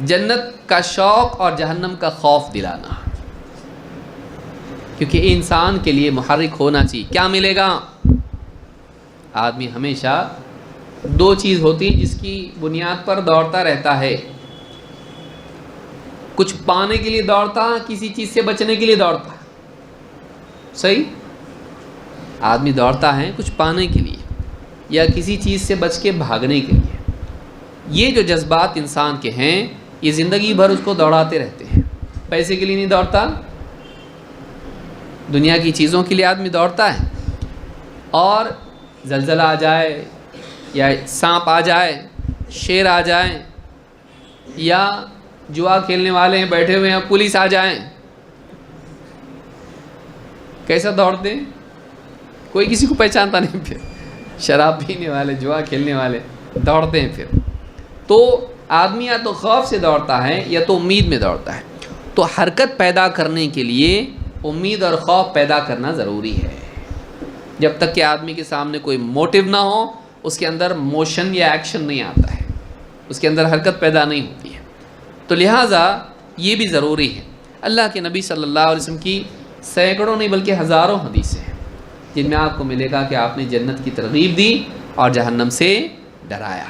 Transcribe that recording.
جنت کا شوق اور جہنم کا خوف دلانا، کیونکہ انسان کے لیے محرک ہونا چاہیے۔ کیا ملے گا؟ آدمی ہمیشہ دو چیز ہوتی جس کی بنیاد پر دوڑتا رہتا ہے، کچھ پانے کے لیے دوڑتا، کسی چیز سے بچنے کے لیے دوڑتا۔ صحیح؟ آدمی دوڑتا ہے کچھ پانے کے لیے یا کسی چیز سے بچ کے بھاگنے کے لیے۔ یہ جو جذبات انسان کے ہیں یہ زندگی بھر اس کو دوڑاتے رہتے ہیں۔ پیسے کے لیے نہیں دوڑتا، دنیا کی چیزوں کے لیے آدمی دوڑتا ہے، اور زلزلہ آ جائے یا سانپ آ جائے، شیر آ جائیں، یا جوا کھیلنے والے ہیں بیٹھے ہوئے ہیں پولیس آ جائیں، کیسا دوڑتے ہیں؟ کوئی کسی کو پہچانتا نہیں۔ پھر شراب پینے والے، جوا کھیلنے والے دوڑتے ہیں۔ پھر تو آدمی یا تو خوف سے دوڑتا ہے یا تو امید میں دوڑتا ہے۔ تو حرکت پیدا کرنے کے لیے امید اور خوف پیدا کرنا ضروری ہے۔ جب تک کہ آدمی کے سامنے کوئی موٹیو نہ ہو، اس کے اندر موشن یا ایکشن نہیں آتا ہے، اس کے اندر حرکت پیدا نہیں ہوتی ہے۔ تو لہٰذا یہ بھی ضروری ہے۔ اللہ کے نبی صلی اللہ علیہ وسلم کی سینکڑوں نہیں بلکہ ہزاروں حدیثیں ہیں جن میں آپ کو ملے گا کہ آپ نے جنت کی ترغیب دی اور جہنم سے ڈرایا۔